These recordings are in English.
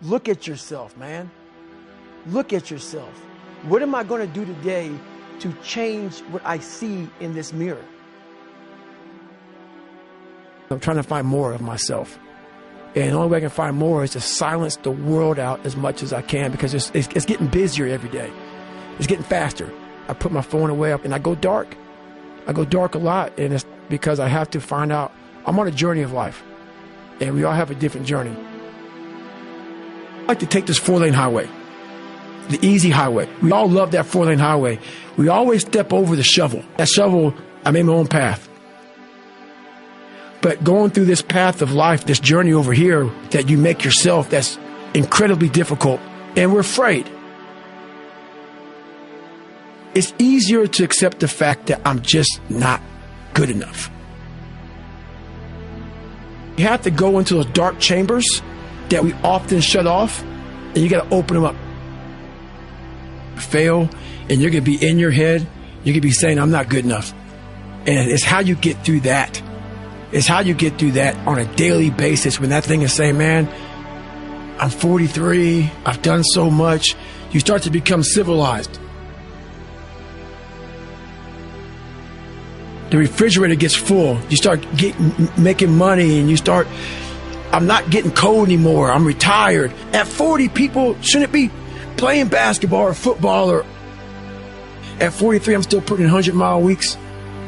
Look at yourself, man. Look at yourself. What am I going to do today to change what I see in this mirror? I'm trying to find more of myself. And the only way I can find more is to silence the world out as much as I can, because it's getting busier every day. It's getting faster. I put my phone away and I go dark. I go dark a lot, and it's because I have to find out. I'm on a journey of life, and we all have a different journey. I like to take this 4-lane highway, the easy highway. We all love that 4-lane highway. We always step over the shovel. That shovel, I made my own path. But going through this path of life, this journey over here that you make yourself, that's incredibly difficult, and we're afraid. It's easier to accept the fact that I'm just not good enough. You have to go into those dark chambers that we often shut off, and you got to open them up. Fail, and you're going to be in your head. You're going to be saying, I'm not good enough. And it's how you get through that. It's how you get through that on a daily basis, when that thing is saying, man, I'm 43, I've done so much. You start to become civilized. The refrigerator gets full. You start making money, and you start, I'm not getting cold anymore. I'm retired. At 40, people shouldn't be playing basketball or football. Or at 43, I'm still putting 100-mile weeks,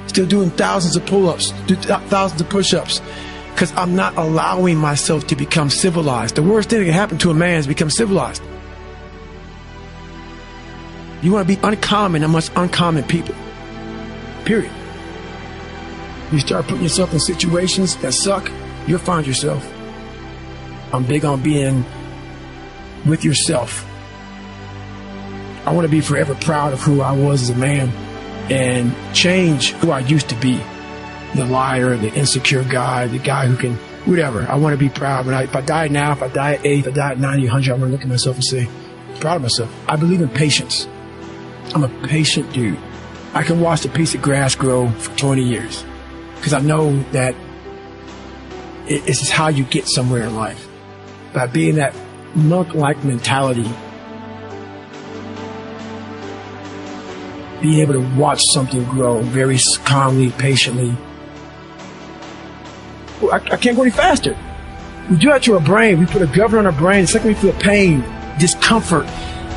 still doing thousands of pull-ups, thousands of push-ups, because I'm not allowing myself to become civilized. The worst thing that can happen to a man is become civilized. You want to be uncommon amongst uncommon people, period. You start putting yourself in situations that suck, you'll find yourself. I'm big on being with yourself. I want to be forever proud of who I was as a man and change who I used to be. The liar, the insecure guy, the guy who can, whatever. I want to be proud. If I die now, if I die at 8, if I die at 90, 100, I'm going to look at myself and say, I'm proud of myself. I believe in patience. I'm a patient dude. I can watch a piece of grass grow for 20 years. Because I know that it's how you get somewhere in life. By being that monk-like mentality. Being able to watch something grow very calmly, patiently. I can't go any faster. We do that to our brain. We put a governor on our brain. The second we feel pain, discomfort,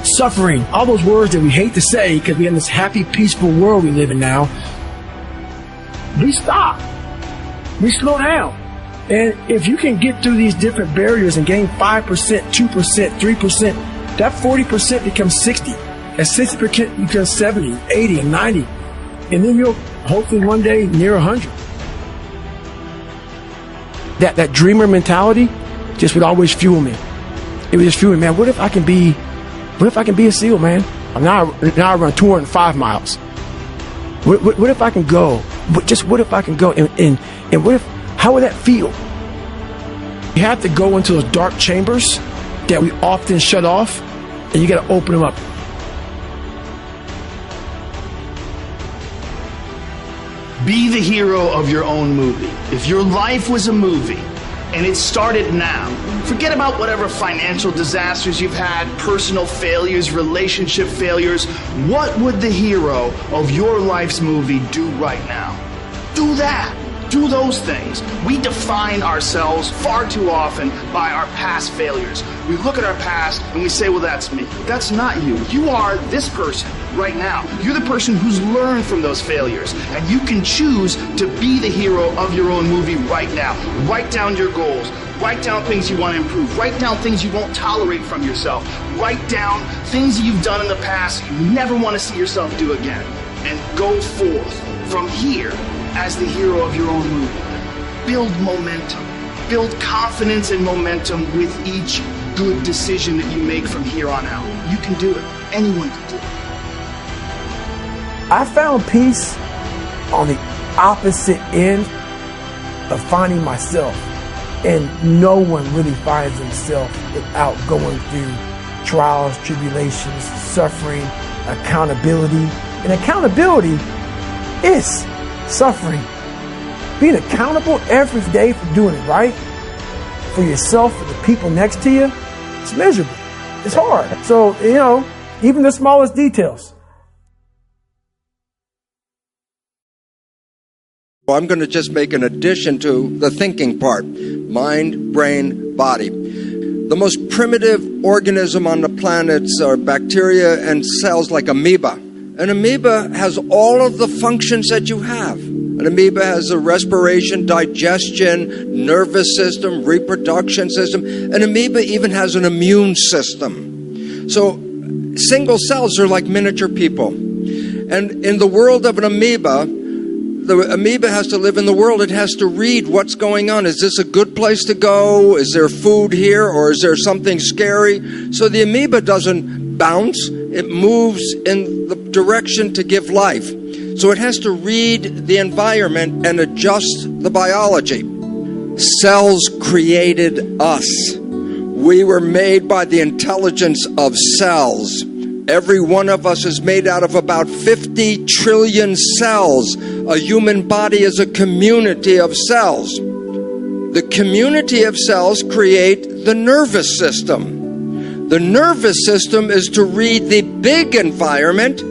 suffering, all those words that we hate to say because we have this happy, peaceful world we live in now, we stop. We slow down. And if you can get through these different barriers and gain 5%, 2%, 3%, that 40% becomes 60. At 60% becomes 70, 80, and 90. And then you'll hopefully one day near 100. That dreamer mentality just would always fuel me. It would just fuel me, man, what if I can be a SEAL, man? Now I run 205 miles. What if I can go? What if I can go? And what if, how would that feel? You have to go into those dark chambers that we often shut off, and you got to open them up. Be the hero of your own movie. If your life was a movie and it started now, forget about whatever financial disasters you've had, personal failures, relationship failures. What would the hero of your life's movie do right now? Do that. Do those things. We define ourselves far too often by our past failures. We look at our past and we say, well, that's me. That's not you. You are this person right now. You're the person who's learned from those failures. And you can choose to be the hero of your own movie right now. Write down your goals. Write down things you want to improve. Write down things you won't tolerate from yourself. Write down things you've done in the past you never want to see yourself do again. And go forth from here as the hero of your own movie. Build momentum. Build confidence and momentum with each good decision that you make from here on out. You can do it. Anyone can do it. I found peace on the opposite end of finding myself. And no one really finds himself without going through trials, tribulations, suffering, accountability. And accountability is suffering. Being accountable every day for doing it right, for yourself, for the people next to you, It's miserable. It's hard. So, even the smallest details. Well, I'm going to just make an addition to the thinking part. Mind, brain, body. The most primitive organism on the planet are bacteria and cells like amoeba. An amoeba has all of the functions that you have. An amoeba has a respiration, digestion, nervous system, reproduction system. An amoeba even has an immune system. So single cells are like miniature people. And in the world of an amoeba, the amoeba has to live in the world. It has to read what's going on. Is this a good place to go? Is there food here? Or is there something scary? So the amoeba doesn't bounce. It moves in the direction to give life. So it has to read the environment and adjust the biology. Cells created us. We were made by the intelligence of cells. Every one of us is made out of about 50 trillion cells. A human body is a community of cells. The community of cells create the nervous system. The nervous system is to read the big environment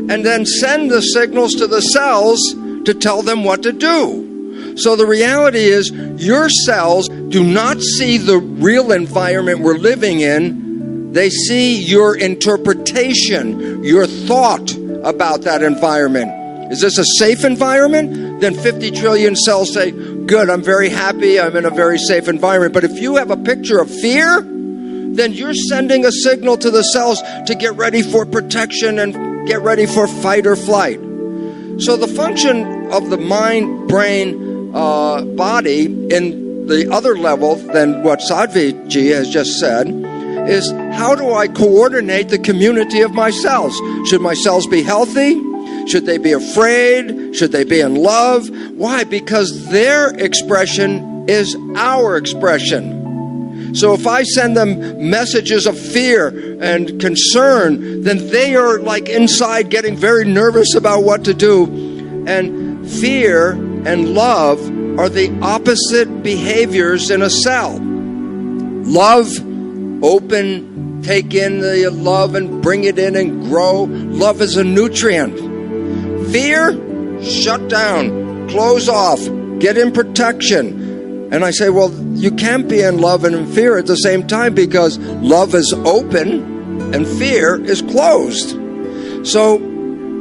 and then send the signals to the cells to tell them what to do. So the reality is your cells do not see the real environment we're living in. They see your interpretation, your thought about that environment. Is this a safe environment? Then 50 trillion cells say, good, I'm very happy, I'm in a very safe environment. But if you have a picture of fear, then you're sending a signal to the cells to get ready for protection and get ready for fight or flight. So the function of the mind, brain, body in the other level than what 𝐋𝐚𝐳𝐲 has just said is, how do I coordinate the community of my cells? Should my cells be healthy? Should they be afraid? Should they be in love? Why? Because their expression is our expression. So if I send them messages of fear and concern, then they are like inside getting very nervous about what to do. And fear and love are the opposite behaviors in a cell. Love, open, take in the love and bring it in and grow. Love is a nutrient. Fear, shut down, close off, get in protection. And I say, well, you can't be in love and in fear at the same time, because love is open and fear is closed. So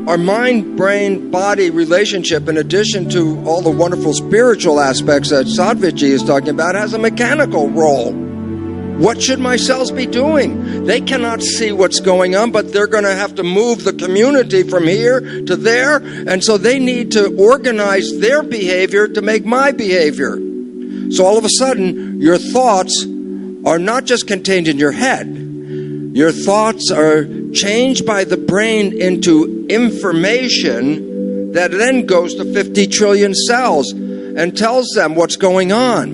our mind, brain, body relationship, in addition to all the wonderful spiritual aspects that 𝐋𝐚𝐳𝐲 is talking about, has a mechanical role. What should my cells be doing? They cannot see what's going on, but they're going to have to move the community from here to there. And so they need to organize their behavior to make my behavior. So all of a sudden, your thoughts are not just contained in your head. Your thoughts are changed by the brain into information that then goes to 50 trillion cells and tells them what's going on.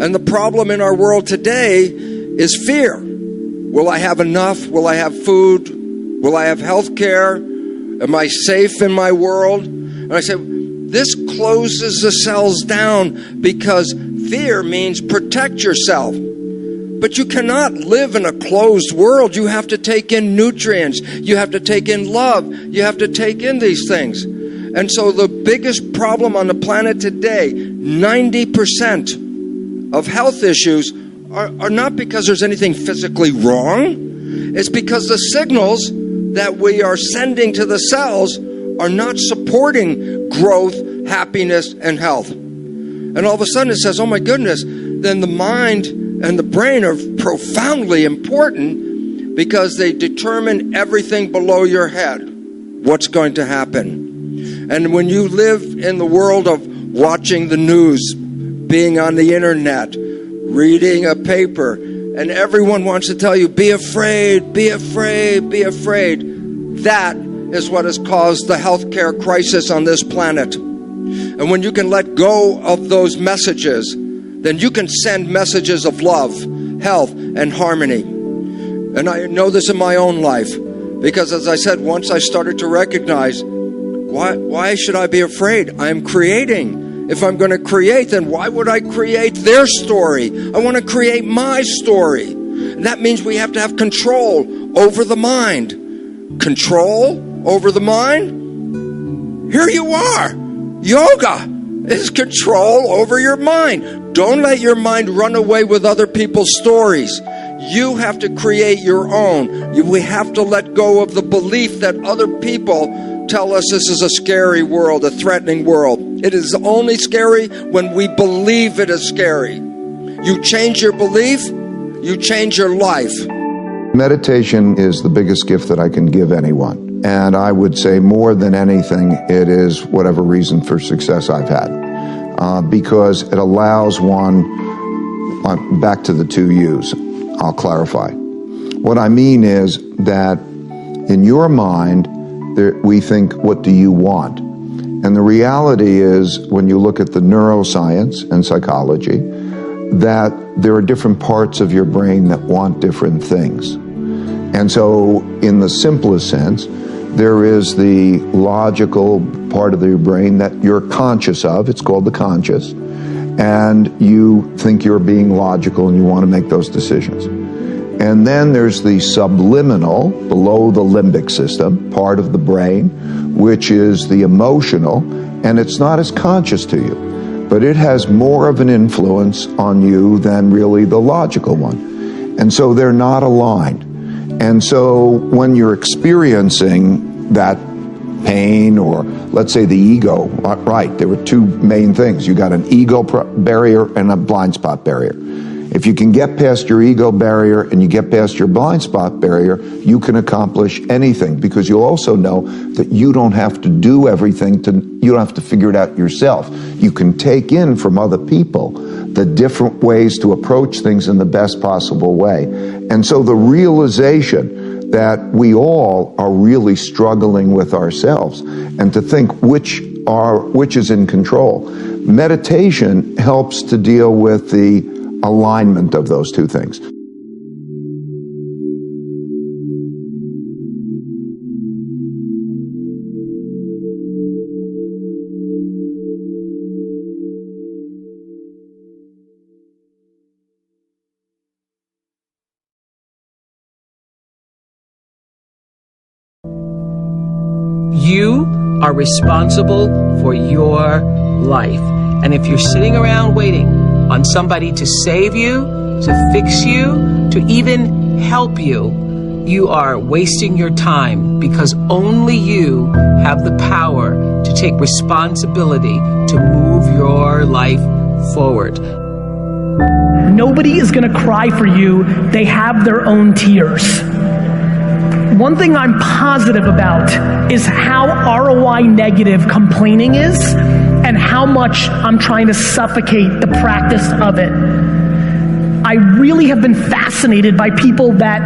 And the problem in our world today is fear. Will I have enough? Will I have food? Will I have health care? Am I safe in my world? And I say, this closes the cells down, because fear means protect yourself. But you cannot live in a closed world. You have to take in nutrients. You have to take in love. You have to take in these things. And so the biggest problem on the planet today, 90% of health issues are not because there's anything physically wrong. It's because the signals that we are sending to the cells are not supporting growth, happiness, and health. And all of a sudden it says, oh my goodness, then the mind and the brain are profoundly important, because they determine everything below your head, what's going to happen. And when you live in the world of watching the news, being on the internet, reading a paper, and everyone wants to tell you, be afraid, be afraid, be afraid. That is what has caused the healthcare crisis on this planet. And when you can let go of those messages, then you can send messages of love, health, and harmony. And I know this in my own life, because as I said, once I started to recognize, why should I be afraid? I am creating. If I'm going to create, then why would I create their story? I want to create my story. That means we have to have control over the mind. Control over the mind? Here you are. Yoga is control over your mind. Don't let your mind run away with other people's stories. You have to create your own. We have to let go of the belief that other people tell us this is a scary world, a threatening world. It is only scary when we believe it is scary. You change your belief, you change your life. Meditation is the biggest gift that I can give anyone. And I would say more than anything, it is whatever reason for success I've had. Because it allows one, back to the 2 U's, I'll clarify. What I mean is that in your mind, we think, what do you want? And the reality is, when you look at the neuroscience and psychology, that there are different parts of your brain that want different things. And so, in the simplest sense, there is the logical part of your brain that you're conscious of. It's called the conscious. And you think you're being logical and you want to make those decisions. And then there's the subliminal, below the limbic system, part of the brain, which is the emotional, and it's not as conscious to you, but it has more of an influence on you than really the logical one. And so they're not aligned. And so when you're experiencing that pain, or let's say the ego, right, there were 2 main things. You got an ego barrier and a blind spot barrier. If you can get past your ego barrier and you get past your blind spot barrier, you can accomplish anything, because you also know that you don't have to do everything, you don't have to figure it out yourself. You can take in from other people the different ways to approach things in the best possible way. And so the realization that we all are really struggling with ourselves, and to think which is in control. Meditation helps to deal with the alignment of those 2 things. You are responsible for your life. And if you're sitting around waiting on somebody to save you, to fix you, to even help you, you are wasting your time, because only you have the power to take responsibility to move your life forward. Nobody is going to cry for you. They have their own tears. One thing I'm positive about is how ROI negative complaining is, and how much I'm trying to suffocate the practice of it. I really have been fascinated by people that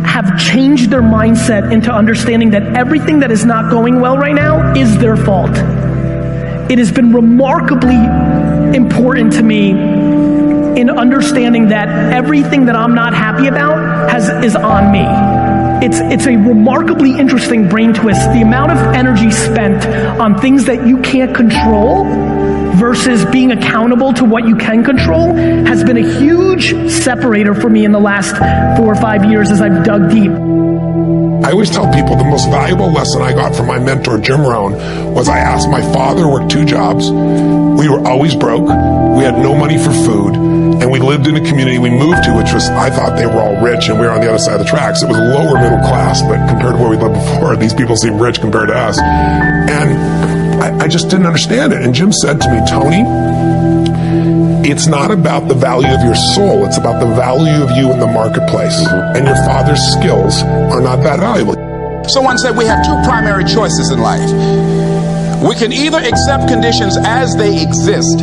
have changed their mindset into understanding that everything that is not going well right now is their fault. It has been remarkably important to me in understanding that everything that I'm not happy about is on me. It's a remarkably interesting brain twist. The amount of energy spent on things that you can't control versus being accountable to what you can control has been a huge separator for me in the last 4 or 5 years as I've dug deep. I always tell people the most valuable lesson I got from my mentor, Jim Rohn, was I asked my father, worked 2 jobs. We were always broke. We had no money for food. And we lived in a community we moved to, which was, I thought they were all rich and we were on the other side of the tracks. It was lower middle class, but compared to where we lived before, these people seem rich compared to us. And I just didn't understand it. And Jim said to me, Tony, it's not about the value of your soul. It's about the value of you in the marketplace. And your father's skills are not that valuable. Someone said we have 2 primary choices in life. We can either accept conditions as they exist,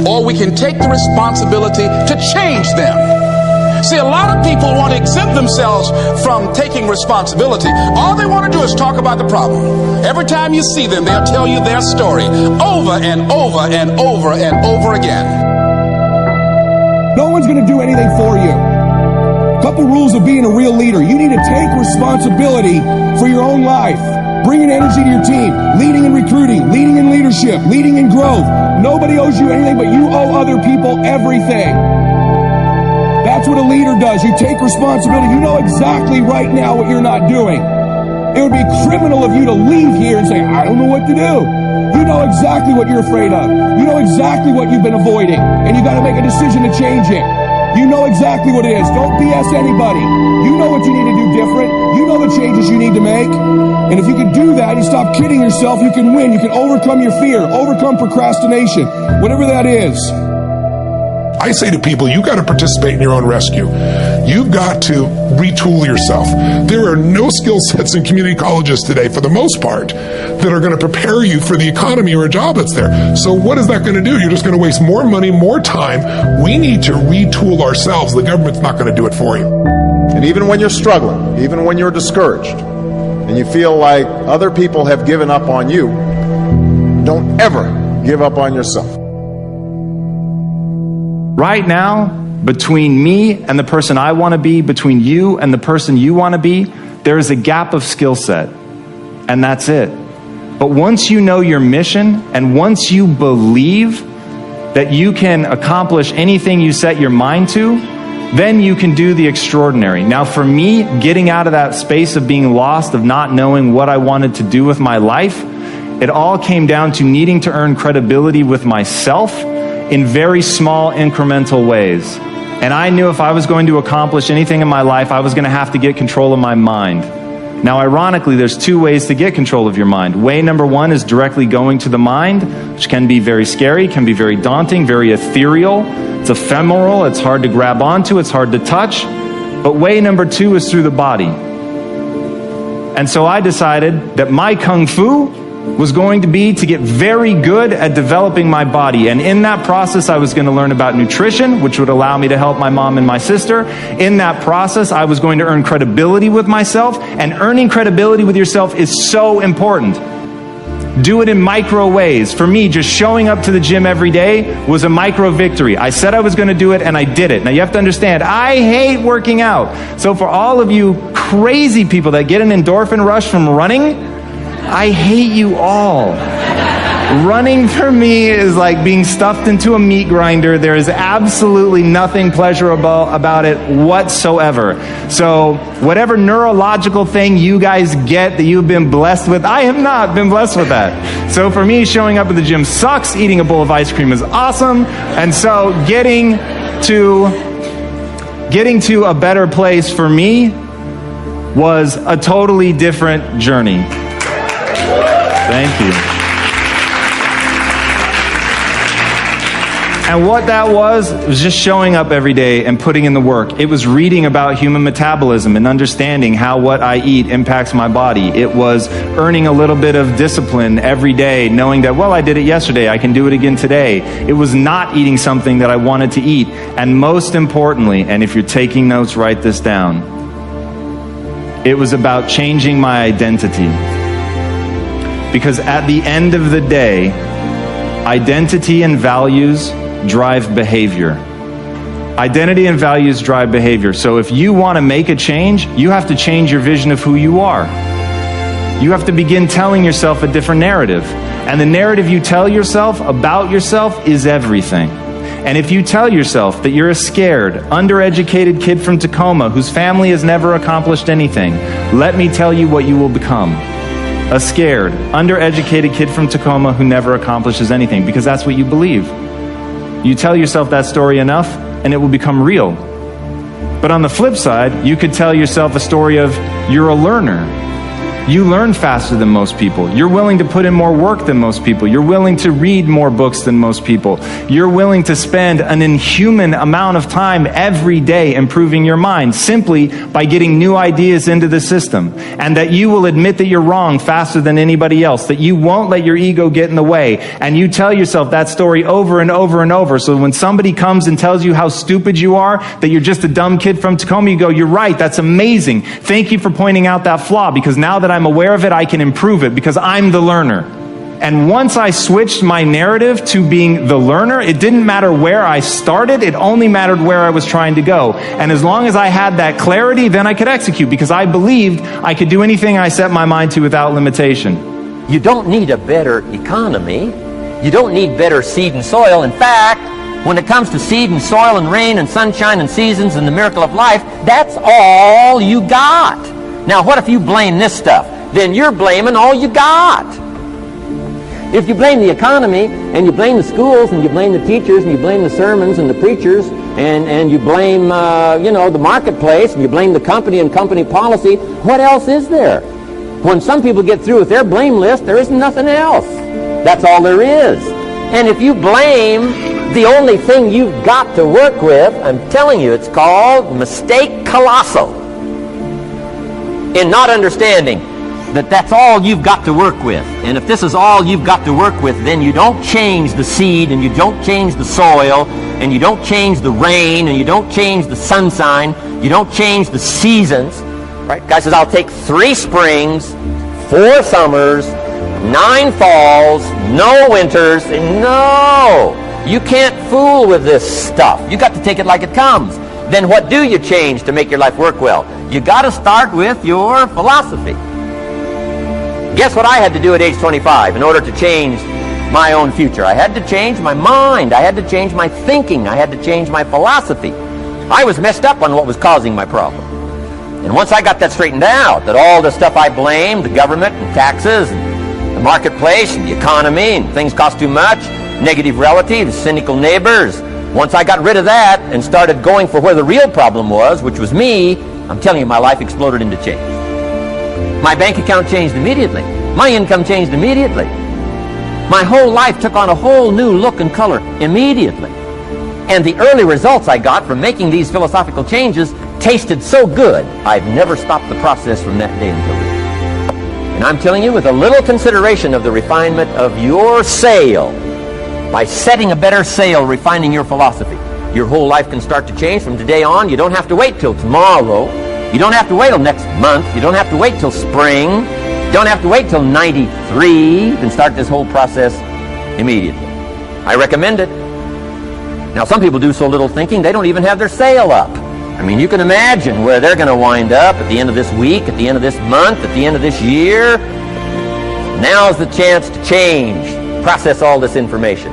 or we can take the responsibility to change them. See, a lot of people want to exempt themselves from taking responsibility. All they want to do is talk about the problem. Every time you see them, they'll tell you their story over and over and over and over again. No one's going to do anything for you. A couple rules of being a real leader. You need to take responsibility for your own life. Bringing energy to your team, leading in recruiting, leading in leadership, leading in growth. Nobody owes you anything, but you owe other people everything. That's what a leader does. You take responsibility. You know exactly right now what you're not doing. It would be criminal of you to leave here and say, I don't know what to do. You know exactly what you're afraid of. You know exactly what you've been avoiding. And you got to make a decision to change it. You know exactly what it is. Don't BS anybody. You know what you need to do different. You know the changes you need to make. And if you can do that, you stop kidding yourself, you can win. You can overcome your fear, overcome procrastination, whatever that is. I say to people, you got to participate in your own rescue. You've got to retool yourself. There are no skill sets in community colleges today, for the most part, that are going to prepare you for the economy or a job that's there. So what is that going to do? You're just going to waste more money, more time. We need to retool ourselves. The government's not going to do it for you. And even when you're struggling, even when you're discouraged, and you feel like other people have given up on you, don't ever give up on yourself. Right now, between me and the person I want to be, between you and the person you want to be, there is a gap of skill set, and that's it. But once you know your mission, and once you believe that you can accomplish anything you set your mind to, then you can do the extraordinary. Now for me, getting out of that space of being lost, of not knowing what I wanted to do with my life, it all came down to needing to earn credibility with myself in very small incremental ways. And I knew if I was going to accomplish anything in my life, I was going to have to get control of my mind. Now, ironically, there's two ways to get control of your mind. Way number one is directly going to the mind, which can be very scary, can be very daunting, very ethereal. It's ephemeral, it's hard to grab onto, it's hard to touch. But way number two is through the body. And so I decided that my kung fu was going to be to get very good at developing my body. And in that process, I was going to learn about nutrition, which would allow me to help my mom and my sister. In that process, I was going to earn credibility with myself. And earning credibility with yourself is so important. Do it in micro ways. For me, just showing up to the gym every day was a micro victory. I said I was going to do it, and I did it. Now, you have to understand, I hate working out. So for all of you crazy people that get an endorphin rush from running, I hate you all. Running for me is like being stuffed into a meat grinder. There is absolutely nothing pleasurable about it whatsoever. So whatever neurological thing you guys get that you've been blessed with, I have not been blessed with that. So for me, showing up at the gym sucks. Eating a bowl of ice cream is awesome. And so getting to a better place for me was a totally different journey. Thank you. And what that was just showing up every day and putting in the work. It was reading about human metabolism and understanding how what I eat impacts my body. It was earning a little bit of discipline every day, knowing that, well, I did it yesterday, I can do it again today. It was not eating something that I wanted to eat. And most importantly, and if you're taking notes, write this down, it was about changing my identity. Because at the end of the day, identity and values drive behavior. Identity and values drive behavior. So if you want to make a change, you have to change your vision of who you are. You have to begin telling yourself a different narrative. And the narrative you tell yourself about yourself is everything. And if you tell yourself that you're a scared, undereducated kid from Tacoma whose family has never accomplished anything, let me tell you what you will become. A scared, undereducated kid from Tacoma who never accomplishes anything, because that's what you believe. You tell yourself that story enough, and it will become real. But on the flip side, you could tell yourself a story of you're a learner. You learn faster than most people. You're willing to put in more work than most people. You're willing to read more books than most people. You're willing to spend an inhuman amount of time every day improving your mind simply by getting new ideas into the system. And that you will admit that you're wrong faster than anybody else. That you won't let your ego get in the way. And you tell yourself that story over and over and over. So when somebody comes and tells you how stupid you are, that you're just a dumb kid from Tacoma, you go, you're right, that's amazing. Thank you for pointing out that flaw, because now that I'm aware of it, I can improve it because I'm the learner. And once I switched my narrative to being the learner, it didn't matter where I started, it only mattered where I was trying to go. And as long as I had that clarity, then I could execute, because I believed I could do anything I set my mind to without limitation. You don't need a better economy. You don't need better seed and soil. In fact, When it comes to seed and soil and rain and sunshine and seasons and the miracle of life, that's all you got. Now, what if you blame this stuff? Then you're blaming all you got. If you blame the economy, and you blame the schools, and you blame the teachers, and you blame the sermons and the preachers, and you blame, the marketplace, and you blame the company and company policy, what else is there? When some people get through with their blame list, there isn't nothing else. That's all there is. And if you blame the only thing you've got to work with, I'm telling you, it's called mistake colossal. In not understanding that that's all you've got to work with. And if this is all you've got to work with, then you don't change the seed, and you don't change the soil, and you don't change the rain, and you don't change the sunshine, you don't change the seasons. Right? Guy says, I'll take 3 springs, 4 summers, 9 falls, no winters. No! You can't fool with this stuff. You got to take it like it comes. Then what do you change to make your life work well? You got to start with your philosophy. Guess what I had to do at age 25 in order to change my own future? I had to change my mind. I had to change my thinking. I had to change my philosophy. I was messed up on what was causing my problem. And once I got that straightened out, that all the stuff I blamed, the government and taxes and the marketplace and the economy and things cost too much, negative relatives, cynical neighbors, once I got rid of that and started going for where the real problem was, which was me, I'm telling you, my life exploded into change. My bank account changed immediately. My income changed immediately. My whole life took on a whole new look and color immediately. And the early results I got from making these philosophical changes tasted so good, I've never stopped the process from that day until today. And I'm telling you, with a little consideration of the refinement of your sail, by setting a better sail, refining your philosophy, your whole life can start to change from today on. You don't have to wait till tomorrow. You don't have to wait till next month. You don't have to wait till spring. You don't have to wait till 93. You can start this whole process immediately. I recommend it. Now, some people do so little thinking, they don't even have their sail up. I mean, you can imagine where they're going to wind up at the end of this week, at the end of this month, at the end of this year. Now's the chance to change, process all this information.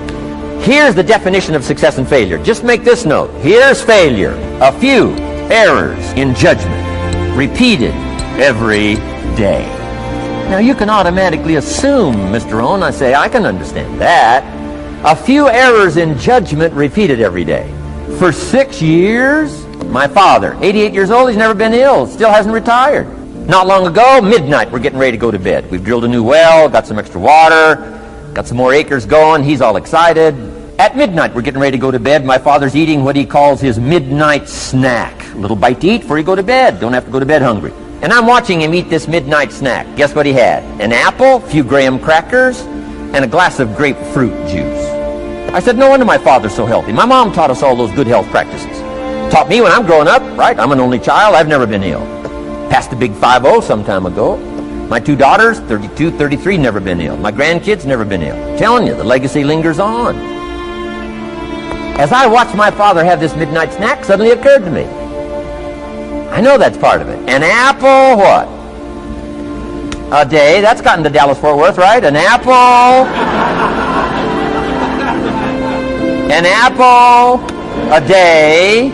Here's the definition of success and failure. Just make this note. Here's failure. A few errors in judgment, repeated every day. Now, you can automatically assume, Mr. Owen, I say, I can understand that. A few errors in judgment repeated every day. For 6 years, my father, 88 years old, he's never been ill, still hasn't retired. Not long ago, midnight, we're getting ready to go to bed. We've drilled a new well, got some extra water, got some more acres going, he's all excited. At midnight, we're getting ready to go to bed. My father's eating what he calls his midnight snack. A little bite to eat before you go to bed. Don't have to go to bed hungry. And I'm watching him eat this midnight snack. Guess what he had? An apple, a few graham crackers, and a glass of grapefruit juice. I said, no wonder my father's so healthy. My mom taught us all those good health practices. Taught me when I'm growing up, right? I'm an only child. I've never been ill. Passed the big 5-0 some time ago. My 2 daughters, 32, 33, never been ill. My grandkids, never been ill. I'm telling you, the legacy lingers on. As I watched my father have this midnight snack, suddenly it occurred to me. I know that's part of it. An apple, what? A day. That's gotten to Dallas-Fort Worth, right? An apple. An apple a day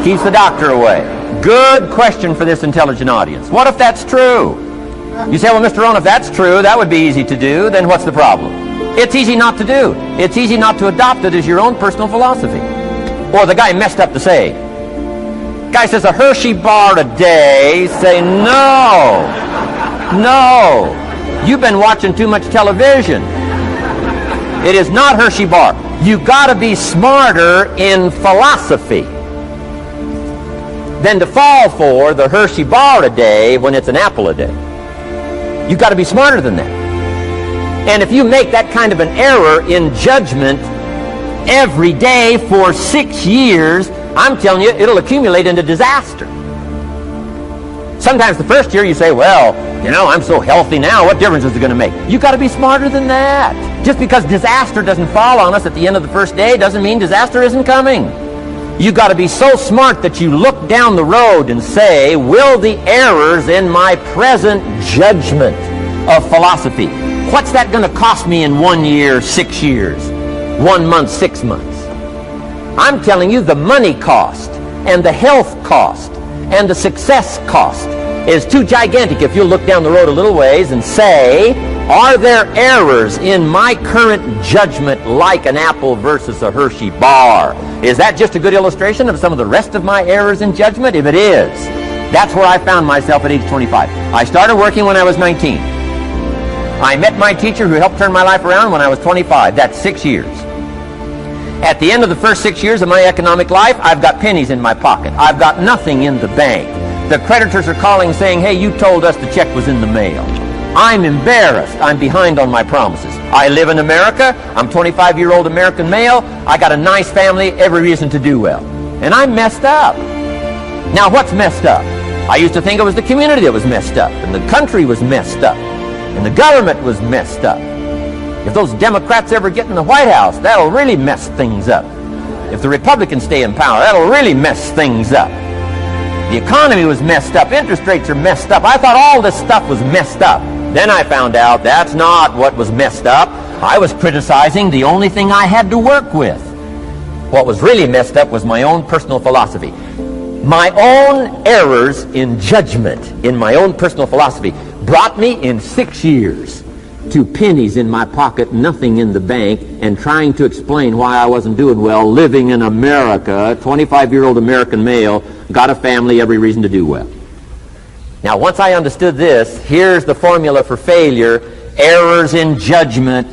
keeps the doctor away. Good question for this intelligent audience. What if that's true? You say, well, Mr. Rohn, if that's true, that would be easy to do. Then what's the problem? It's easy not to do. It's easy not to adopt it as your own personal philosophy. Or the guy messed up to say. Guy says a Hershey bar a day. Say, no. No. You've been watching too much television. It is not Hershey bar. You got to be smarter in philosophy than to fall for the Hershey bar a day when it's an apple a day. You got to be smarter than that. And if you make that kind of an error in judgment every day for 6 years, I'm telling you, it'll accumulate into disaster. Sometimes the first year you say, well, you know, I'm so healthy now, what difference is it going to make? You got to be smarter than that. Just because disaster doesn't fall on us at the end of the first day doesn't mean disaster isn't coming. You got to be so smart that you look down the road and say, will the errors in my present judgment of philosophy, what's that going to cost me in 1 year, 6 years, 1 month, 6 months? I'm telling you the money cost and the health cost and the success cost is too gigantic. If you look down the road a little ways and say, are there errors in my current judgment like an apple versus a Hershey bar? Is that just a good illustration of some of the rest of my errors in judgment? If it is, that's where I found myself at age 25. I started working when I was 19. I met my teacher who helped turn my life around when I was 25. That's 6 years. At the end of the first 6 years of my economic life, I've got pennies in my pocket. I've got nothing in the bank. The creditors are calling saying, hey, you told us the check was in the mail. I'm embarrassed. I'm behind on my promises. I live in America. I'm 25-year-old American male. I got a nice family, every reason to do well. And I'm messed up. Now, what's messed up? I used to think it was the community that was messed up, and the country was messed up, and the government was messed up. If those Democrats ever get in the White House, that'll really mess things up. If the Republicans stay in power, that'll really mess things up. The economy was messed up. Interest rates are messed up. I thought all this stuff was messed up. Then I found out that's not what was messed up. I was criticizing the only thing I had to work with. What was really messed up was my own personal philosophy. My own errors in judgment in my own personal philosophy brought me in 6 years to pennies in my pocket, nothing in the bank, and trying to explain why I wasn't doing well living in America, 25-year-old American male, got a family, every reason to do well. Now, once I understood this, here's the formula for failure: errors in judgment,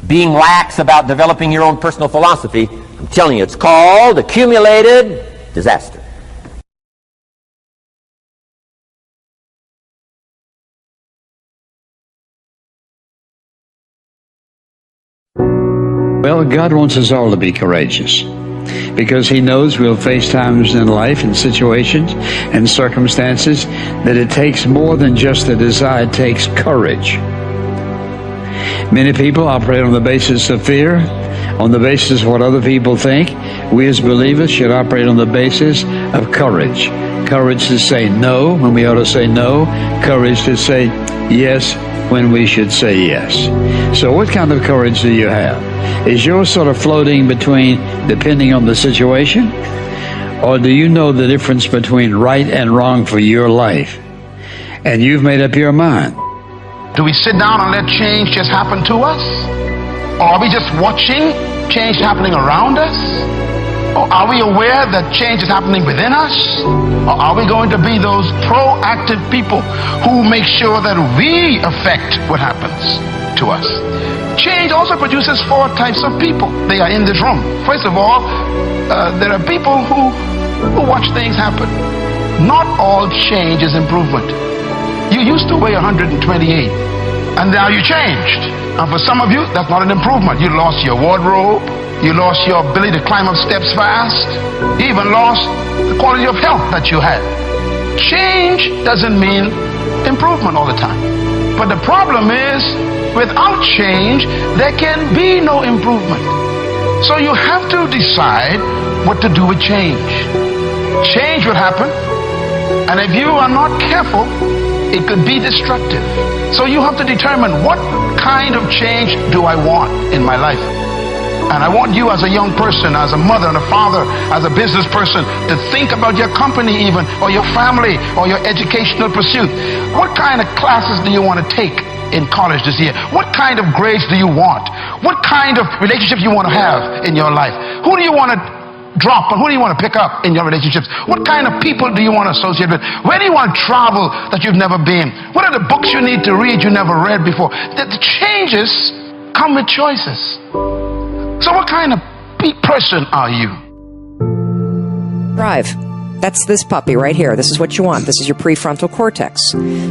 being lax about developing your own personal philosophy. I'm telling you, it's called accumulated disaster. Well, God wants us all to be courageous, because He knows we'll face times in life and situations and circumstances that it takes more than just a desire. It takes courage. Many people operate on the basis of fear, on the basis of what other people think. We as believers should operate on the basis of courage. Courage to say no when we ought to say no. Courage to say yes when we should say yes. So what kind of courage do you have? Is yours sort of floating between depending on the situation? Or do you know the difference between right and wrong for your life? And you've made up your mind. Do we sit down and let change just happen to us? Or are we just watching change happening around us? Or are we aware that change is happening within us? Or are we going to be those proactive people who make sure that we affect what happens to us? Change also produces 4 types of people. They are in this room. First of all, there are people who watch things happen. Not all change is improvement. You used to weigh 128, and now you changed. And for some of you, that's not an improvement. You lost your wardrobe. You lost your ability to climb up steps fast. You even lost the quality of health that you had. Change doesn't mean improvement all the time. But the problem is, without change, there can be no improvement. So you have to decide what to do with change. Change will happen, and if you are not careful, it could be destructive. So you have to determine, what kind of change do I want in my life? And I want you as a young person, as a mother and a father, as a business person, to think about your company even, or your family, or your educational pursuit. What kind of classes do you want to take in college this year? What kind of grades do you want? What kind of relationship you want to have in your life? Who do you want to drop and who do you want to pick up in your relationships? What kind of people do you want to associate with? Where do you want to travel that you've never been? What are the books you need to read you never read before? The changes come with choices. So what kind of person are you? Drive. That's this puppy right here. This is what you want. This is your prefrontal cortex.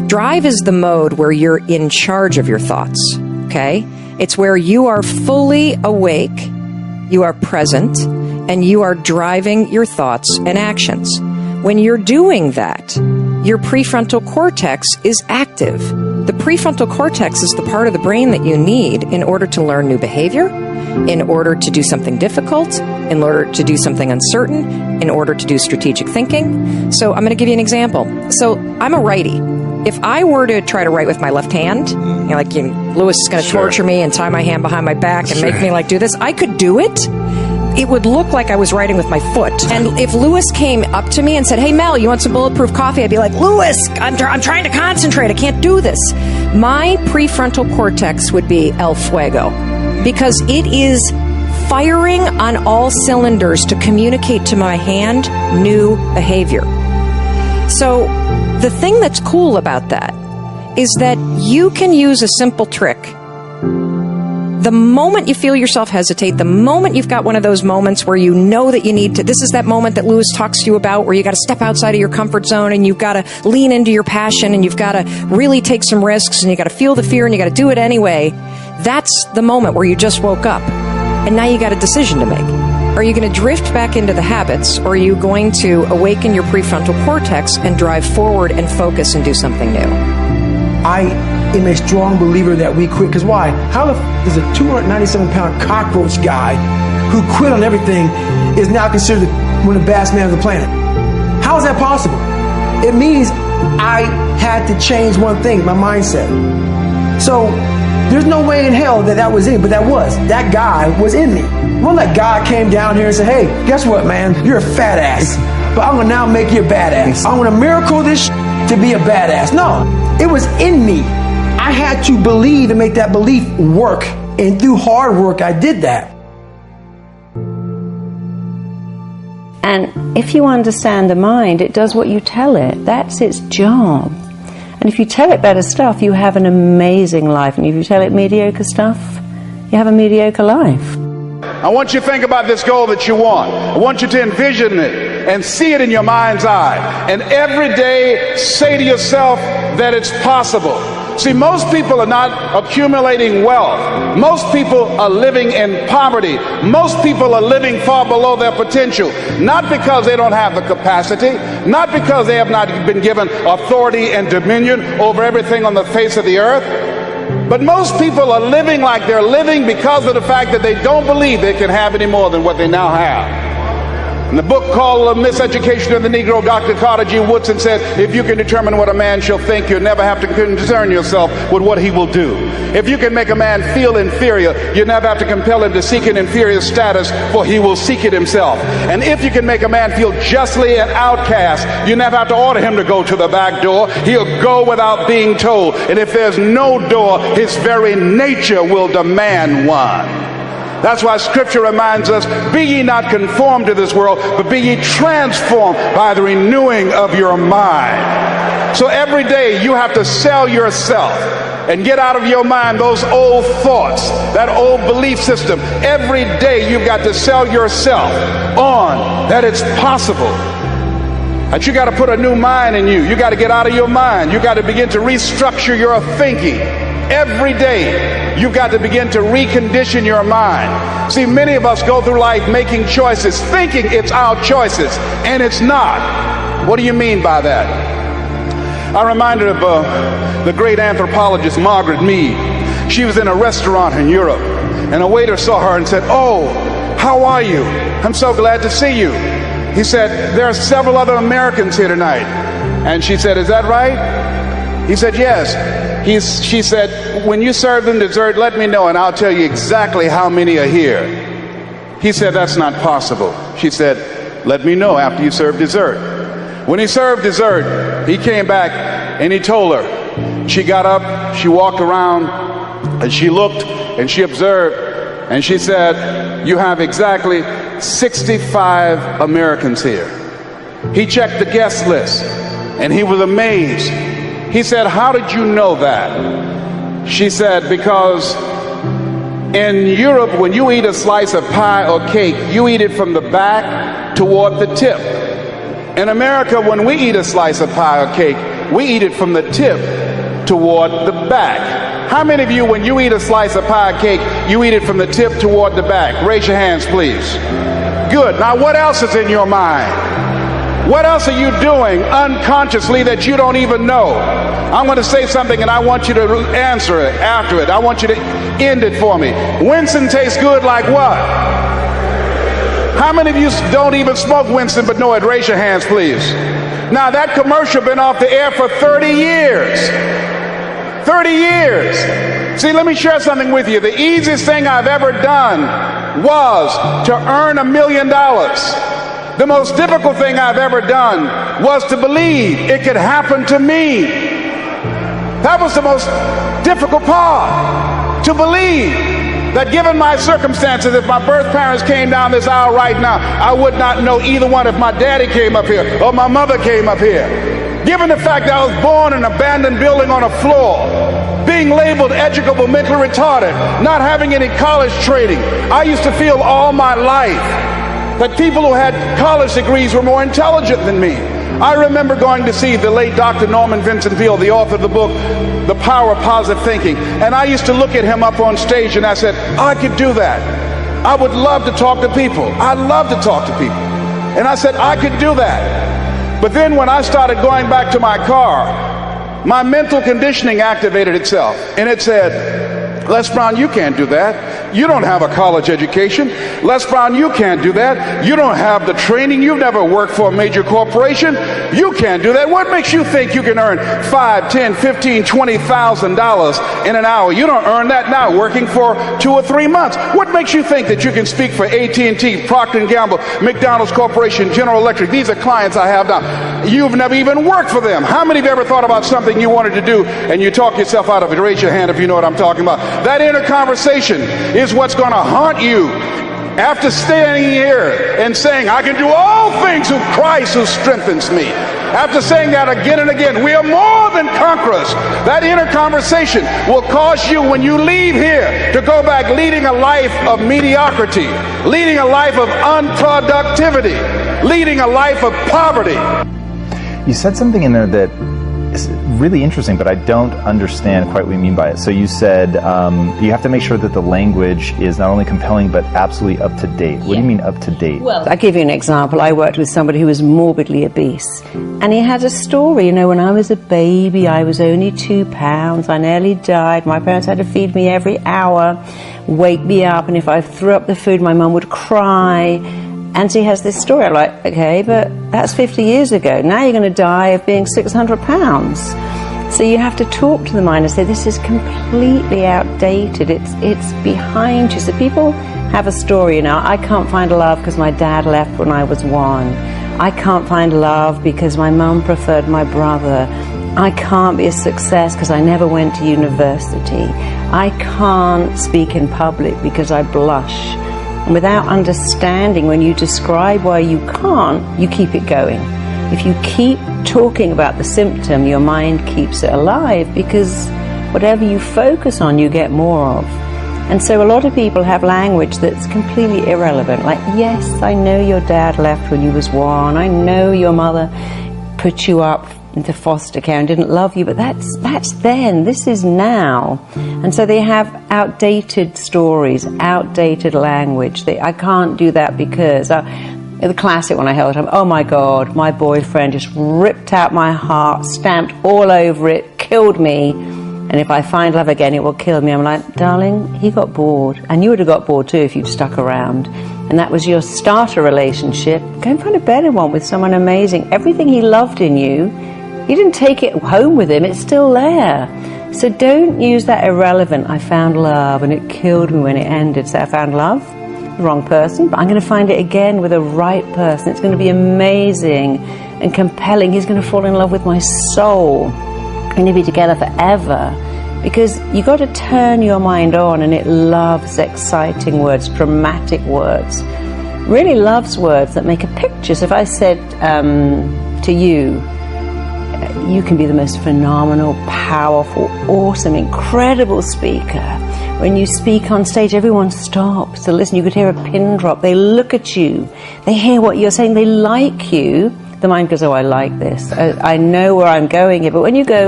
Drive is the mode where you're in charge of your thoughts, okay? It's where you are fully awake, you are present, and you are driving your thoughts and actions. When you're doing that, your prefrontal cortex is active. The prefrontal cortex is the part of the brain that you need in order to learn new behavior, in order to do something difficult, in order to do something uncertain, in order to do strategic thinking. So I'm going to give you an example. So I'm a righty. If I were to try to write with my left hand, Lewis is going to torture me and tie my hand behind my back and make me do this, I could do it. it would look like I was writing with my foot. And if Lewis came up to me and said, "Hey Mel, you want some bulletproof coffee?" I'd be like, "Lewis, I'm trying to concentrate. I can't do this." My prefrontal cortex would be el fuego, because it is firing on all cylinders to communicate to my hand new behavior. So the thing that's cool about that is that you can use a simple trick. The moment you feel yourself hesitate, the moment you've got one of those moments where you know that you need to, this is that moment that Lewis talks to you about where you got to step outside of your comfort zone and you've got to lean into your passion and you've got to really take some risks and you got to feel the fear and you got to do it anyway. That's the moment where you just woke up and now you got a decision to make. Are you going to drift back into the habits, or are you going to awaken your prefrontal cortex and drive forward and focus and do something new? I am a strong believer that we quit. Because why? How the f is a 297-pound cockroach guy who quit on everything is now considered one of the baddest men on the planet? How is that possible? It means I had to change one thing, my mindset. So there's no way in hell that was in me, but that guy was in me. It wasn't like God came down here and said, "Hey, guess what, man? You're a fat ass, but I'm gonna now make you a badass. I'm gonna miracle this to be a badass." No, it was in me. I had to believe and make that belief work. And through hard work, I did that. And if you understand the mind, it does what you tell it. That's its job. And if you tell it better stuff, you have an amazing life. And if you tell it mediocre stuff, you have a mediocre life. I want you to think about this goal that you want. I want you to envision it and see it in your mind's eye. And every day say to yourself that it's possible. See, most people are not accumulating wealth. Most people are living in poverty. Most people are living far below their potential. Not because they don't have the capacity, not because they have not been given authority and dominion over everything on the face of the earth. But most people are living like they're living because of the fact that they don't believe they can have any more than what they now have. In the book called Miseducation of the Negro, Dr. Carter G. Woodson said, if you can determine what a man shall think, you'll never have to concern yourself with what he will do. If you can make a man feel inferior, you never have to compel him to seek an inferior status, for he will seek it himself. And if you can make a man feel justly an outcast, you never have to order him to go to the back door. He'll go without being told. And if there's no door, his very nature will demand one. That's why Scripture reminds us, be ye not conformed to this world, but be ye transformed by the renewing of your mind. So every day you have to sell yourself and get out of your mind those old thoughts, that old belief system. Every day you've got to sell yourself on that it's possible. That you got to put a new mind in you. You got to get out of your mind. You got to begin to restructure your thinking. Every day, you've got to begin to recondition your mind. See, many of us go through life making choices, thinking it's our choices, and it's not. What do you mean by that? I'm reminded of the great anthropologist Margaret Mead. She was in a restaurant in Europe, and a waiter saw her and said, "Oh, how are you? I'm so glad to see you." He said, "There are several other Americans here tonight." And she said, "Is that right?" He said, "Yes." She said, "When you serve them dessert, let me know and I'll tell you exactly how many are here." He said, "That's not possible." She said, "Let me know after you serve dessert." When he served dessert, he came back and he told her. She got up, she walked around, and she looked and she observed, and she said, "You have exactly 65 Americans here." He checked the guest list and he was amazed. He said, "How did you know that?" She said, "Because in Europe, when you eat a slice of pie or cake, you eat it from the back toward the tip. In America, when we eat a slice of pie or cake, we eat it from the tip toward the back." How many of you, when you eat a slice of pie or cake, you eat it from the tip toward the back? Raise your hands, please. Good. Now, what else is in your mind? What else are you doing unconsciously that you don't even know? I'm going to say something and I want you to answer it after it. I want you to end it for me. Winston tastes good like what? How many of you don't even smoke Winston but know it? Raise your hands, please. Now, that commercial been off the air for 30 years. 30 years. See, let me share something with you. The easiest thing I've ever done was to earn $1 million. The most difficult thing I've ever done was to believe it could happen to me. That was the most difficult part, to believe that given my circumstances, if my birth parents came down this aisle right now, I would not know either one if my daddy came up here or my mother came up here. Given the fact that I was born in an abandoned building on a floor, being labeled educable, mentally retarded, not having any college training, I used to feel all my life that people who had college degrees were more intelligent than me. I remember going to see the late Dr. Norman Vincent Peale, the author of the book, The Power of Positive Thinking. And I used to look at him up on stage and I said, I could do that. I would love to talk to people. I'd love to talk to people. And I said, I could do that. But then when I started going back to my car, my mental conditioning activated itself. And it said, Les Brown, you can't do that. You don't have a college education. Les Brown, you can't do that. You don't have the training. You've never worked for a major corporation. You can't do that. What makes you think you can earn $5, $10, $15, $20,000 in an hour? You don't earn that now working for 2 or 3 months. What makes you think that you can speak for AT&T, Procter & Gamble, McDonald's Corporation, General Electric? These are clients I have now. You've never even worked for them. How many of you ever thought about something you wanted to do and you talk yourself out of it? Raise your hand if you know what I'm talking about. That inner conversation is what's going to haunt you after standing here and saying, I can do all things through Christ who strengthens me. After saying that again and again, we are more than conquerors. That inner conversation will cause you, when you leave here, to go back leading a life of mediocrity, leading a life of unproductivity, leading a life of poverty. You said something in there that is really interesting, but I don't understand quite what you mean by it. So you said you have to make sure that the language is not only compelling, but absolutely up to date. What do you mean up to date? Well, I'll give you an example. I worked with somebody who was morbidly obese, and he had a story. You know, when I was a baby, I was only 2 pounds. I nearly died. My parents had to feed me every hour, wake me up, and if I threw up the food, my mum would cry. And he has this story. I'm like, okay, but that's 50 years ago. Now you're going to die of being 600 pounds. So you have to talk to the mind and say, this is completely outdated. It's behind you. So people have a story, you know, I can't find love because my dad left when I was 1. I can't find love because my mum preferred my brother. I can't be a success because I never went to university. I can't speak in public because I blush. And without understanding, when you describe why you can't, you keep it going. If you keep talking about the symptom, your mind keeps it alive, because whatever you focus on, you get more of. And so a lot of people have language that's completely irrelevant. Like, yes, I know your dad left when you was 1. I know your mother put you up into foster care and didn't love you, but that's then. This is now. And so they have outdated stories, outdated language. I can't do that because the classic one I heard, oh my God, my boyfriend just ripped out my heart, stamped all over it, killed me, and if I find love again, it will kill me. I'm like, darling, he got bored, and you would have got bored too if you'd stuck around. And that was your starter relationship. Go and find a better one with someone amazing. Everything he loved in you, you didn't take it home with him, it's still there. So don't use that irrelevant, I found love and it killed me when it ended. So I found love, the wrong person, but I'm going to find it again with the right person. It's going to be amazing and compelling. He's going to fall in love with my soul. We're going to be together forever. Because you got to turn your mind on, and it loves exciting words, dramatic words. Really loves words that make a picture. So if I said to you, you can be the most phenomenal, powerful, awesome, incredible speaker. When you speak on stage, everyone stops to listen. You could hear a pin drop. They look at you. They hear what you're saying. They like you. The mind goes, oh, I like this. I know where I'm going here. But when you go,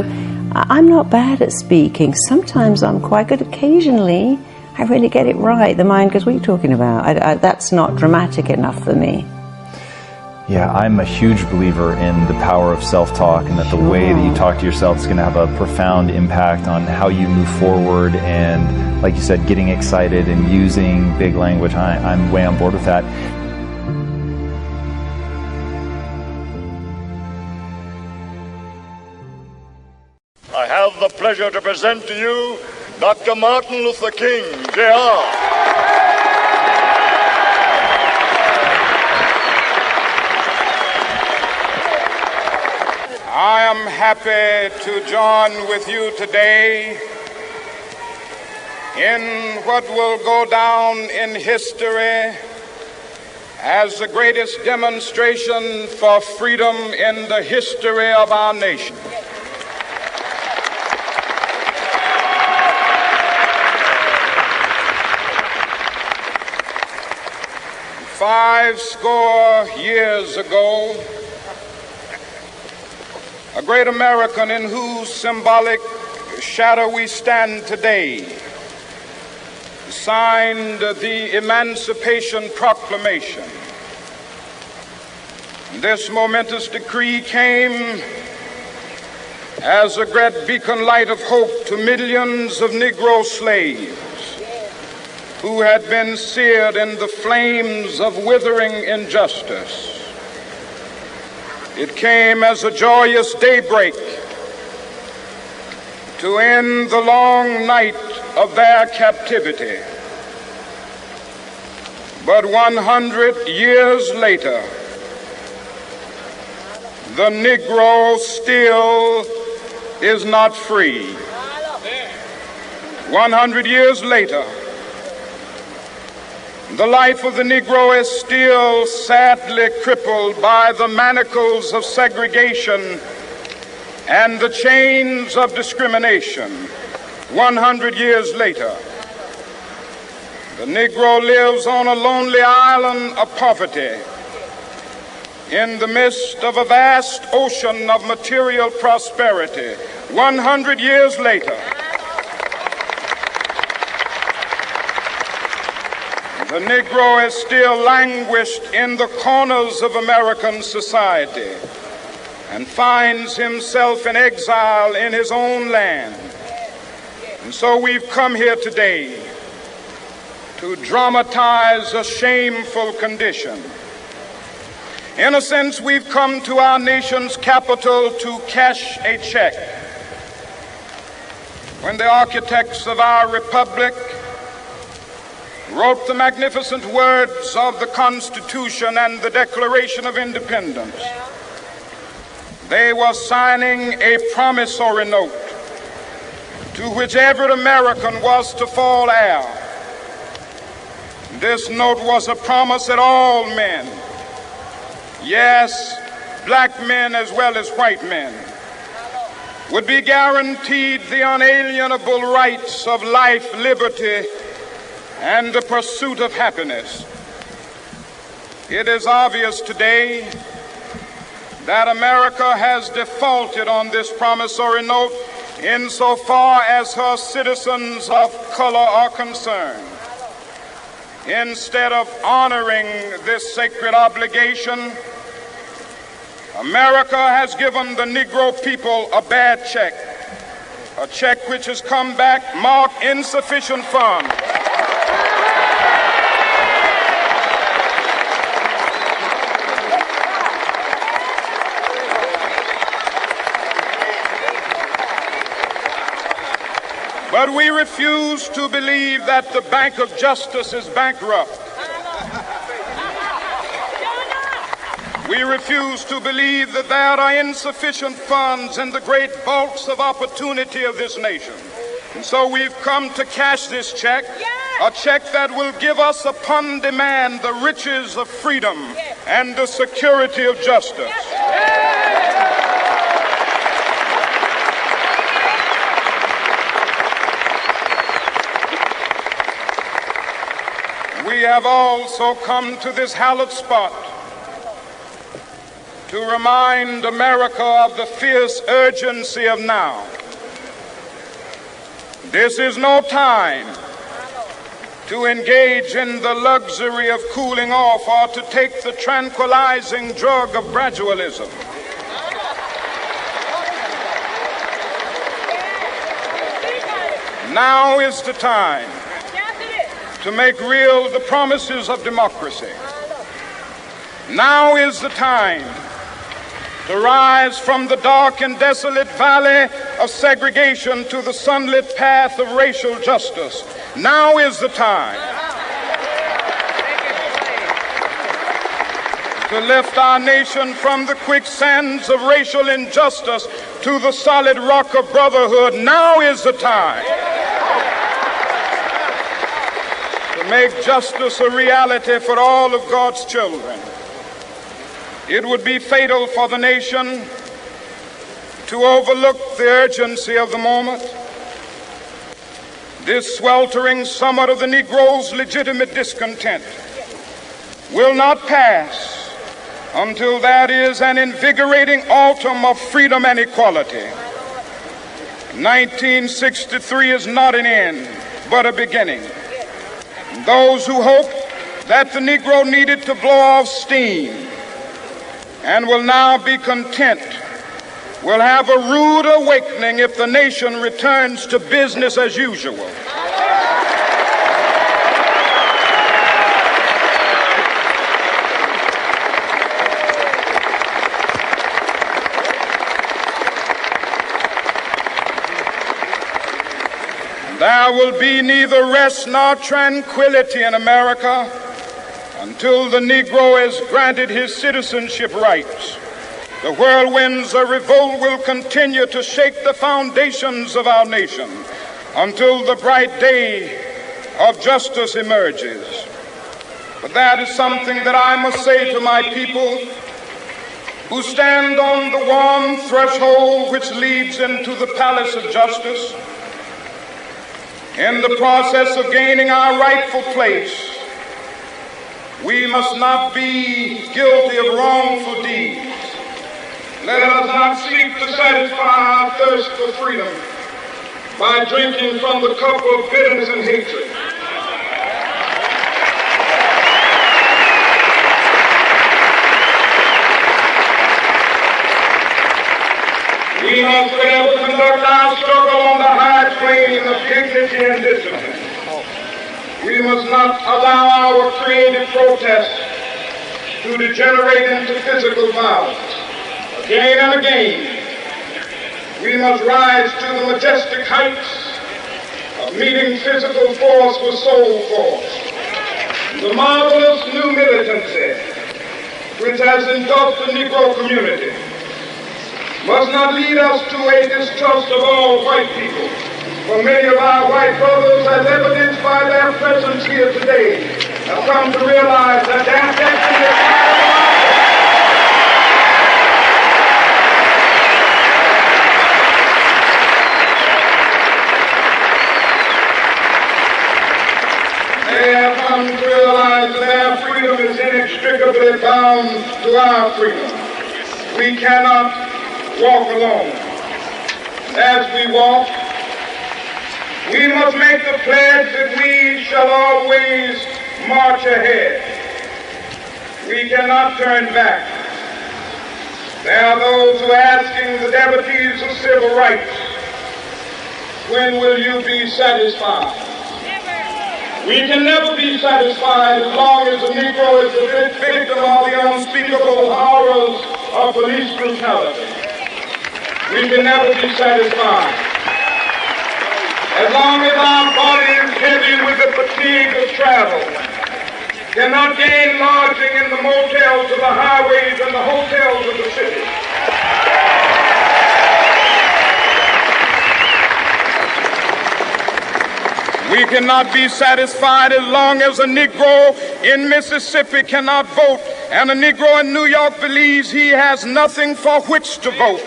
I'm not bad at speaking. Sometimes I'm quite good. Occasionally, I really get it right. The mind goes, what are you talking about? That's not dramatic enough for me. Yeah, I'm a huge believer in the power of self-talk, and that the way that you talk to yourself is going to have a profound impact on how you move forward, and like you said, getting excited and using big language. I'm way on board with that. I have the pleasure to present to you Dr. Martin Luther King, Jr. I am happy to join with you today in what will go down in history as the greatest demonstration for freedom in the history of our nation. Five score years ago, a great American in whose symbolic shadow we stand today signed the Emancipation Proclamation. This momentous decree came as a great beacon light of hope to millions of Negro slaves who had been seared in the flames of withering injustice. It came as a joyous daybreak to end the long night of their captivity. But 100 years later, the Negro still is not free. 100 years later, the life of the Negro is still sadly crippled by the manacles of segregation and the chains of discrimination. 100 years later, the Negro lives on a lonely island of poverty in the midst of a vast ocean of material prosperity. 100 years later, the Negro is still languished in the corners of American society and finds himself in exile in his own land. And so we've come here today to dramatize a shameful condition. In a sense, we've come to our nation's capital to cash a check. When the architects of our republic wrote the magnificent words of the Constitution and the Declaration of Independence, they were signing a promissory note to which every American was to fall heir. This note was a promise that all men, yes, black men as well as white men, would be guaranteed the unalienable rights of life, liberty, and the pursuit of happiness. It is obvious today that America has defaulted on this promissory note insofar as her citizens of color are concerned. Instead of honoring this sacred obligation, America has given the Negro people a bad check, a check which has come back marked insufficient funds. But we refuse to believe that the Bank of Justice is bankrupt. We refuse to believe that there are insufficient funds in the great vaults of opportunity of this nation. And so we've come to cash this check, a check that will give us upon demand the riches of freedom and the security of justice. We have also come to this hallowed spot to remind America of the fierce urgency of now. This is no time to engage in the luxury of cooling off or to take the tranquilizing drug of gradualism. Now is the time to make real the promises of democracy. Now is the time to rise from the dark and desolate valley of segregation to the sunlit path of racial justice. Now is the time to lift our nation from the quicksands of racial injustice to the solid rock of brotherhood. Now is the time to make justice a reality for all of God's children. It would be fatal for the nation to overlook the urgency of the moment. This sweltering summer of the Negro's legitimate discontent will not pass until that is an invigorating autumn of freedom and equality. 1963 is not an end, but a beginning. Those who hope that the Negro needed to blow off steam and will now be content will have a rude awakening if the nation returns to business as usual. There will be neither rest nor tranquility in America until the Negro is granted his citizenship rights. The whirlwinds of revolt will continue to shake the foundations of our nation until the bright day of justice emerges. But that is something that I must say to my people who stand on the warm threshold which leads into the palace of justice. In the process of gaining our rightful place, we must not be guilty of wrongful deeds. Let us not seek to satisfy our thirst for freedom by drinking from the cup of bitterness and hatred. We must fail to conduct our struggle on the high plane of dignity and discipline. We must not allow our creative protest to degenerate into physical violence. Again and again, we must rise to the majestic heights of meeting physical force with soul force. The marvelous new militancy which has engulfed the Negro community must not lead us to a distrust of all white people. For many of our white brothers, as evidenced by their presence here today, have come to realize that their destiny is They have come to realize that their freedom is inextricably bound to our freedom. We cannot walk alone. As we walk, we must make the pledge that we shall always march ahead. We cannot turn back. There are those who are asking the devotees of civil rights, when will you be satisfied? We can never be satisfied as long as the Negro is the victim of the unspeakable horrors of police brutality. We can never be satisfied as long as our body is heavy with the fatigue of travel, cannot gain lodging in the motels of the highways and the hotels of the city. We cannot be satisfied as long as a Negro in Mississippi cannot vote and a Negro in New York believes he has nothing for which to vote.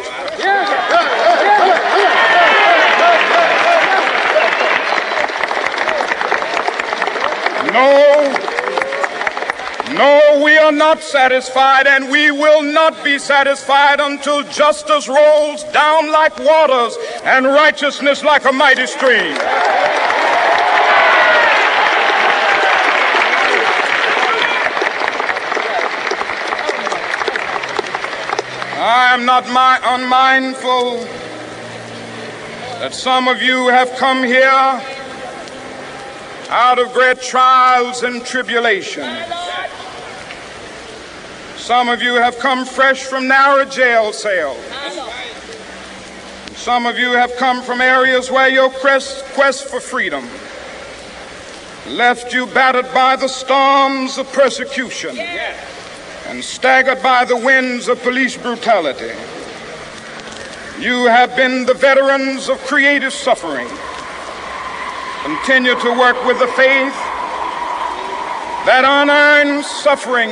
No, we are not satisfied, and we will not be satisfied until justice rolls down like waters and righteousness like a mighty stream. I am not unmindful that some of you have come here out of great trials and tribulations. Some of you have come fresh from narrow jail cells. Some of you have come from areas where your quest for freedom left you battered by the storms of persecution and staggered by the winds of police brutality. You have been the veterans of creative suffering. Continue to work with the faith that unearned suffering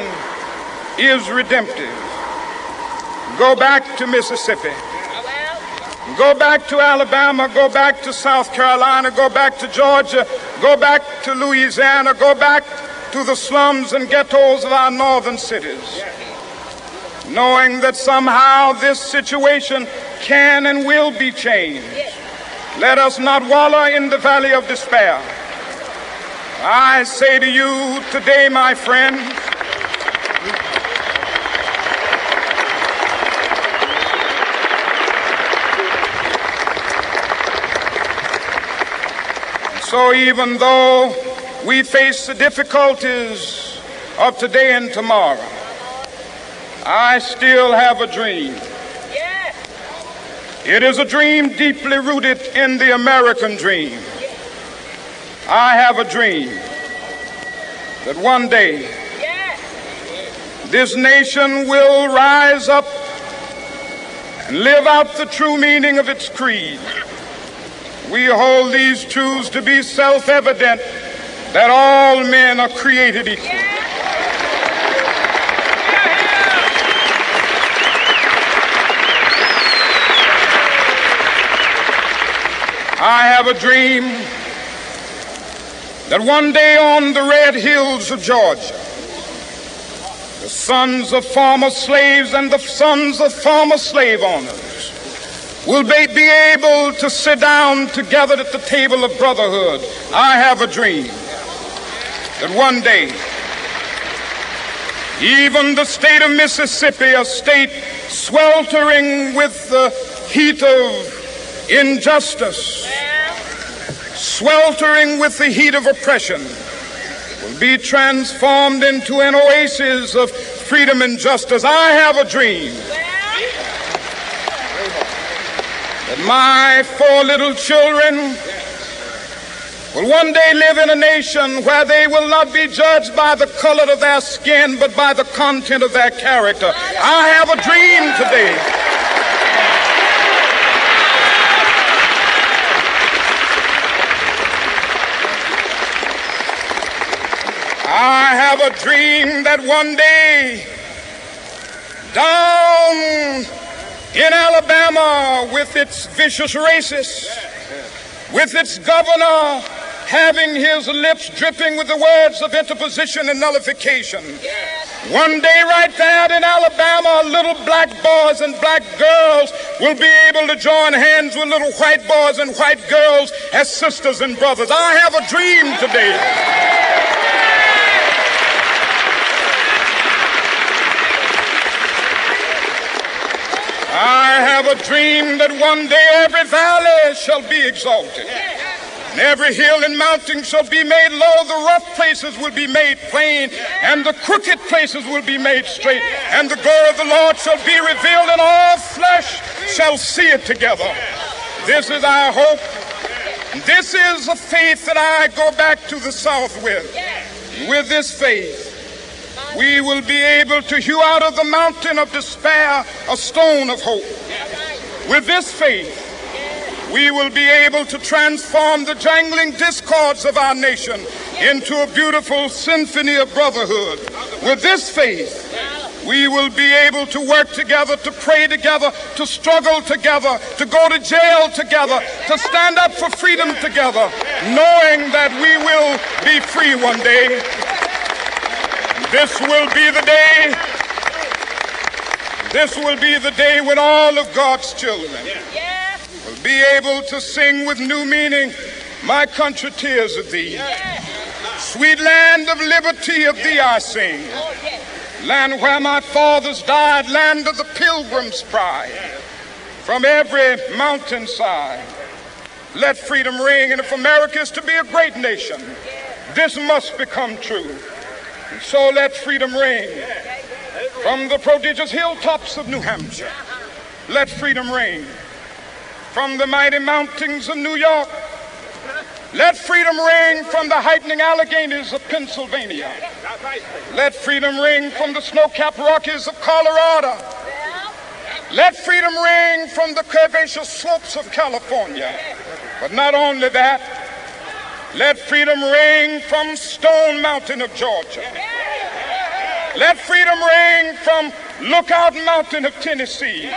is redemptive. Go back to Mississippi. Go back to Alabama. Go back to South Carolina. Go back to Georgia. Go back to Louisiana. Go back to the slums and ghettos of our northern cities, knowing that somehow this situation can and will be changed. Let us not wallow in the valley of despair. I say to you today, my friends, so even though we face the difficulties of today and tomorrow, I still have a dream. It is a dream deeply rooted in the American dream. I have a dream that one day this nation will rise up and live out the true meaning of its creed. We hold these truths to be self-evident, that all men are created equal. I have a dream that one day on the red hills of Georgia, the sons of former slaves and the sons of former slave owners will be able to sit down together at the table of brotherhood. I have a dream that one day, even the state of Mississippi, a state sweltering with the heat of injustice, sweltering with the heat of oppression, will be transformed into an oasis of freedom and justice. I have a dream that my 4 little children will one day live in a nation where they will not be judged by the color of their skin, but by the content of their character. I have a dream today I have a dream that one day down in Alabama, with its vicious racists, with its governor having his lips dripping with the words of interposition and nullification, one day right there in Alabama, little black boys and black girls will be able to join hands with little white boys and white girls as sisters and brothers. I have a dream today I have a dream that one day every valley shall be exalted, and every hill and mountain shall be made low. The rough places will be made plain, and the crooked places will be made straight. And the glory of the Lord shall be revealed, and all flesh shall see it together. This is our hope. This is a faith that I go back to the South with. With this faith, we will be able to hew out of the mountain of despair a stone of hope. With this faith, we will be able to transform the jangling discords of our nation into a beautiful symphony of brotherhood. With this faith, we will be able to work together, to pray together, to struggle together, to go to jail together, to stand up for freedom together, knowing that we will be free one day. This will be the day. This will be the day when all of God's children will be able to sing with new meaning, "My country, tears of thee. Sweet land of liberty, of thee I sing. Land where my fathers died, land of the pilgrim's pride. From every mountainside, let freedom ring. And if America is to be a great nation, this must become true. And so let freedom ring from the prodigious hilltops of New Hampshire. Let freedom ring from the mighty mountains of New York. Let freedom ring from the heightening Alleghenies of Pennsylvania. Let freedom ring from the snow-capped Rockies of Colorado. Let freedom ring from the curvaceous slopes of California. But not only that, let freedom ring from Stone Mountain of Georgia. Let freedom ring from Lookout Mountain of Tennessee.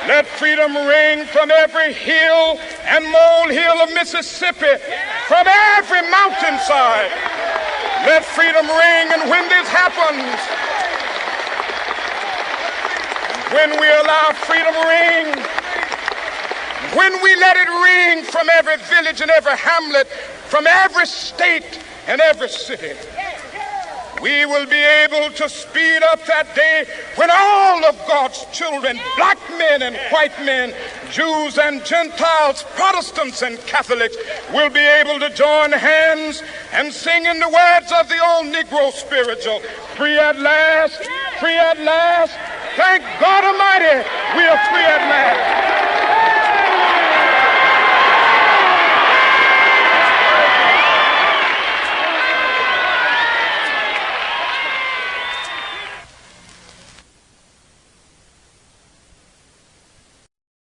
Let freedom ring from every hill and molehill of Mississippi, from every mountainside. Let freedom ring, and when this happens, when we allow freedom ring, when we let it ring from every village and every hamlet, from every state and every city, we will be able to speed up that day when all of God's children, black men and white men, Jews and Gentiles, Protestants and Catholics, will be able to join hands and sing in the words of the old Negro spiritual, free at last, free at last. Thank God Almighty, we are free at last.